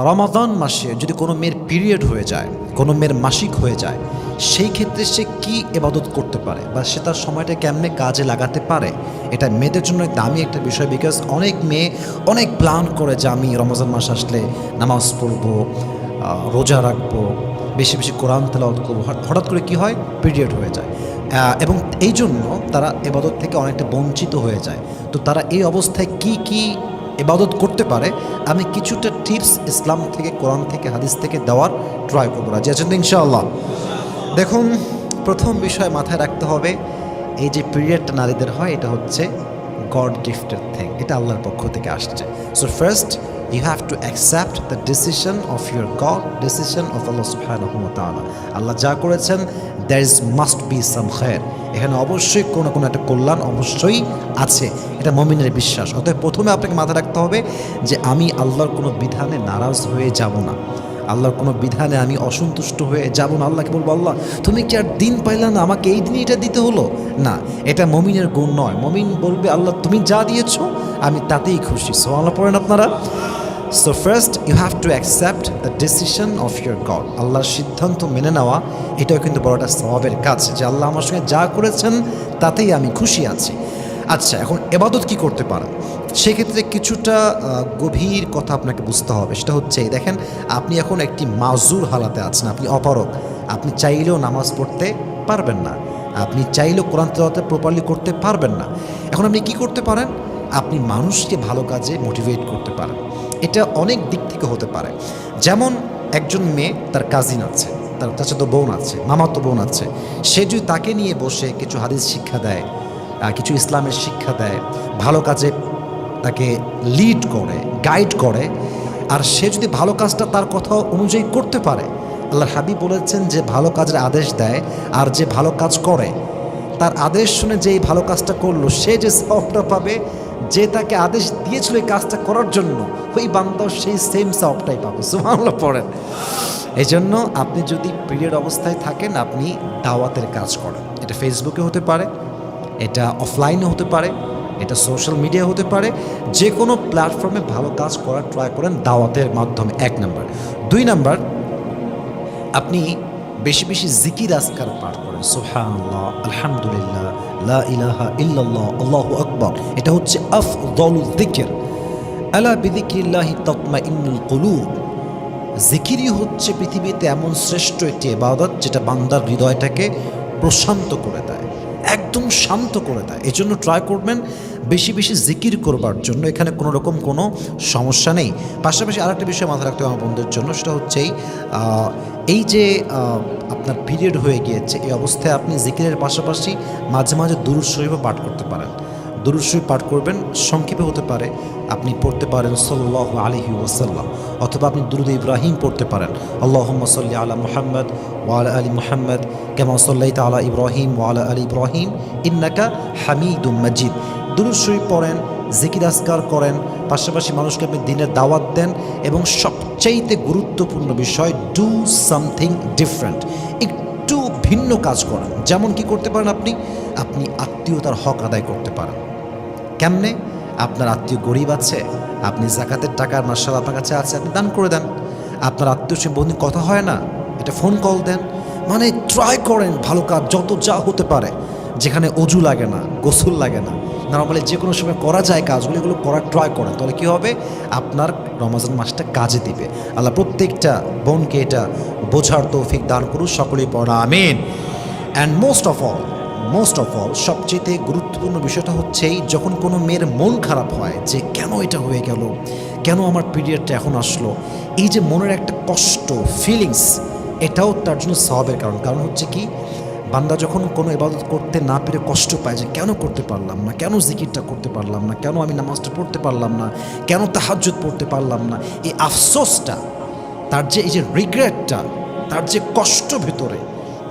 রমাদান মাসে যদি কোনো মেয়ের পিরিয়ড হয়ে যায়, কোনো মেয়ের মাসিক হয়ে যায়, সেই ক্ষেত্রে সে কি ইবাদত করতে পারে বা সে তার সময়টা কেমনে কাজে লাগাতে পারে, এটা মেয়েদের জন্য দামি একটা বিষয়। বিকজ অনেক মেয়ে অনেক প্ল্যান করে যে আমি রমজান মাস আসলে নামাজ পড়বো, রোজা রাখবো, বেশি বেশি কোরআন তেলাওয়াত করবো। হঠাৎ করে কি হয়, পিরিয়ড হয়ে যায় এবং এই জন্য তারা ইবাদত থেকে অনেকটা বঞ্চিত হয়ে যায়। তো তারা এই অবস্থায় কি ইবাদত করতে পারে, আমি কিছুটা টিপস ইসলাম থেকে, কোরআন থেকে, হাদিস থেকে দেওয়ার ট্রাই করবো। রাজি আছেন তো ইনশাআল্লাহ? দেখুন, প্রথম বিষয় মাথায় রাখতে হবে, এই যে পিরিয়ডটা নারীদের হয় এটা হচ্ছে গড গিফটেড থিং, এটা আল্লাহর পক্ষ থেকে আসছে। So first you have to accept the decision of your God, decision of Allah subhanahu wa ta'ala. আল্লাহ যা করেছেন, there is must be some khair, এখানে অবশ্যই কোনো কোনো একটা কল্যাণ অবশ্যই আছে, এটা মুমিনের বিশ্বাস। অতএব প্রথমে আপনাকে মাথায় রাখতে হবে যে আমি আল্লাহর কোনো বিধানে নারাজ হয়ে যাব না, আল্লাহর কোনো বিধানে আমি অসন্তুষ্ট হয়ে যাব না। আল্লাহকে বলবো, আল্লাহ তুমি কি আর দিন পাইলা না, আমাকে এই দিনই এটা দিতে হলো না, এটা মুমিনের গুণ নয়। মুমিন বলবে, আল্লাহ তুমি যা দিয়েছো আমি তাতেই খুশি। সুবহানাল্লাহ পড়েন আপনারা। So first you have to accept the decision of your God, আল্লাহর সিদ্ধান্ত মেনে নেওয়া, এটাও কিন্তু বড়টা সওয়াবের কাজ, যে আল্লাহ আমার সঙ্গে যা করেছেন তাতেই আমি খুশি আছি। আচ্ছা, এখন ইবাদত কি করতে পারেন, সেক্ষেত্রে কিছুটা গভীর কথা আপনাকে বুঝতে হবে। সেটা হচ্ছে, দেখেন আপনি এখন একটি মাজুর হালাতে আছেন, আপনি অপারগ, আপনি চাইলেও নামাজ পড়তে পারবেন না, আপনি চাইলেও কোরআন তেলাওয়াত প্রপারলি করতে পারবেন না। এখন আপনি কি করতে পারেন, আপনি মানুষকে ভালো কাজে মোটিভেট করতে পারেন। এটা অনেক দিক থেকে হতে পারে। যেমন একজন মেয়ে, তার কাজিন আছে, তার চাচাতো বোন আছে, মামাতো বোন আছে, সে যদি তাকে নিয়ে বসে কিছু হাদিস শিক্ষা দেয়, কিছু ইসলামের শিক্ষা দেয়, ভালো কাজে তাকে লিড করে, গাইড করে, আর সে যদি ভালো কাজটা তার কথা অনুযায়ী করতে পারে, আল্লাহর হাবিব বলেছেন যে ভালো কাজের আদেশ দেয় আর যে ভালো কাজ করে, তার আদেশ শুনে যে এই ভালো কাজটা করলো, সে যে সওয়াবটা পাবে, যে তাকে আদেশ দিয়েছিল এই কাজটা করার জন্য, ওই বান্দাও সেই সেম সওয়াবটাই পাবে। সুবহানাল্লাহ পড়েন। এই জন্য আপনি যদি পিরিয়ড অবস্থায় থাকেন, আপনি দাওয়াতের কাজ করেন, এটা ফেসবুকে হতে পারে, এটা অফলাইনে হতে পারে, এটা সোশ্যাল মিডিয়া হতে পারে, যে কোনো প্ল্যাটফর্মে ভালো কাজ করার ট্রাই করেন দাওয়াতের মাধ্যমে, 1 নাম্বার। 2 নাম্বার, আপনি বেশি বেশি জিকির আজকার পাঠ করেন, সুবহানাল্লাহ, আলহামদুলিল্লাহ, লা ইলাহা ইল্লাল্লাহ, আল্লাহু আকবার। এটা হচ্ছে আফদলুল যিকর, আলা বিযিকরিল্লাহি তাতমাইন্নুল কুলুব। জিকিরই হচ্ছে পৃথিবীতে এমন শ্রেষ্ঠ একটি ইবাদত, যেটা বান্দার হৃদয়টাকে প্রশান্ত করে দেয়, একদম শান্ত করে দেয়। এই জন্য ট্রাই করবেন বেশি বেশি জিকির করবার জন্য, এখানে কোনো রকম কোনো সমস্যা নেই। পাশাপাশি আরেকটা বিষয় মাথায় রাখতে হবে আমার বন্ধুদের জন্য, সেটা হচ্ছে এই যে আপনার পিরিয়ড হয়ে গিয়েছে, এই অবস্থায় আপনি জিকিরের পাশাপাশি মাঝে মাঝে দুরূদ শরীফও পাঠ করতে পারেন। দুরূদ শরীফ পাঠ করবেন, সংক্ষেপে হতে পারে, আপনি পড়তে পারেন সাল্লাল্লাহু আলাইহি ওয়াসাল্লাম, অথবা আপনি দুরূদ ইব্রাহিম পড়তে পারেন, আল্লাহুম্মা সাল্লি আলা মুহাম্মদ ওয়া আলা আলি মুহাম্মদ কামা সাল্লাইতা আলা ইব্রাহিম ওয়া আলা আলি ইব্রাহিম ইন্নাকা হামিদুম মাজিদ। দুরূদ শরীফ পড়েন, জিকির আজকার করেন, পাশাপাশি মানুষকে আপনি দিনের দাওয়াত দেন, এবং সবচাইতে গুরুত্বপূর্ণ বিষয়, ডু সামথিং ডিফারেন্ট, একটু ভিন্ন কাজ করেন। যেমন কি করতে পারেন, আপনি আত্মীয়তার হক আদায় করতে পারেন। কেমনে? আপনার আত্মীয় গরিব আছে, আপনি যাকাতের টাকা মাশাআল্লাহ আপনার কাছে আছে, আপনি দান করে দেন। আপনার আত্মীয় সে বন্ধু কথা হয় না, এটা ফোন কল দেন। মানে ট্রাই করেন ভালো কাজ যত যা হতে পারে, যেখানে অজু লাগে না, গোসল লাগে না, নরমালি যে কোনো সময় করা যায় কাজগুলো, এগুলো করার ট্রাই করেন। তাহলে কী হবে, আপনার রমজান মাসটা কাজে দিবে। আল্লাহ প্রত্যেকটা বোনকে এটা বোঝার তৌফিক দান করুন, সকলেই পড়া আমিন। অ্যান্ড মোস্ট অফ অল সবচেয়ে গুরুত্বপূর্ণ বিষয়টা হচ্ছেই, যখন কোনো মেয়ের মন খারাপ হয় যে কেন এটা হয়ে গেল, কেন আমার পিরিয়ডটা এখন আসলো, এই যে মনের একটা কষ্ট, ফিলিংস, এটাও তার জন্য সওয়াবের কারণ হচ্ছে কি, বান্দা যখন কোনো ইবাদত করতে না পেরে কষ্ট পায় যে কেন করতে পারলাম না, কেন জিকিরটা করতে পারলাম না, কেন আমি নামাজটা পড়তে পারলাম না, কেন তাহাজ্জুদ পড়তে পারলাম না, এই আফসোসটা, তার যে এই যে রিগ্রেটটা, তার যে কষ্ট ভেতরে,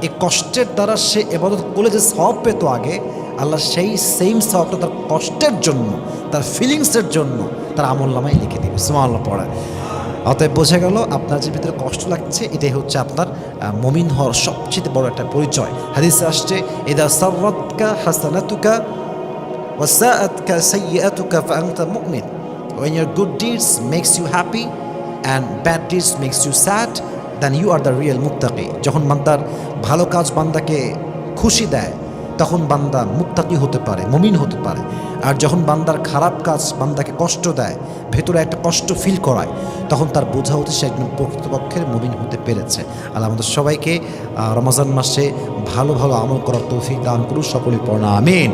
এই কষ্টের দ্বারা সে ইবাদত করলে যে সওয়াব পেত আগে, আল্লাহ সেই সেম সওয়াবটা তার কষ্টের জন্য, তার ফিলিংসের জন্য তার আমলনামায় লিখে দেবে। সুবহানাল্লাহ পড়া। অতএব বোঝা গেল, আপনার যে ভিতরে কষ্ট লাগছে, এটাই হচ্ছে আপনার মুমিন হওয়ার সবচেয়ে বড় একটা পরিচয়। হাদিসে আসছে, ইদা সাররাতকা হাসানাতুকা ওয়া সাআতকা সাইয়্যাতুকা ফাআনতা মুমিন। When your good deeds makes you happy and bad deeds makes you sad, then you are the real মুত্তাকি। যখন বান্দার ভালো কাজ বান্দাকে খুশি দেয় তখন বান্দা মুত্তাকি হতে পারে, মুমিন হতে পারে। আর যখন বান্দার খারাপ কাজ বান্দাকে কষ্ট দেয়, ভেতরে একটা কষ্ট ফিল করায়, তখন তার বোঝা হতে সে একজন প্রকৃতপক্ষের মুমিন হতে পেরেছে। আল্লাহ আমাদের সবাইকে রমজান মাসে ভালো ভালো আমল করার তৌফিক দান করুন, সকলে পড়না আমিন।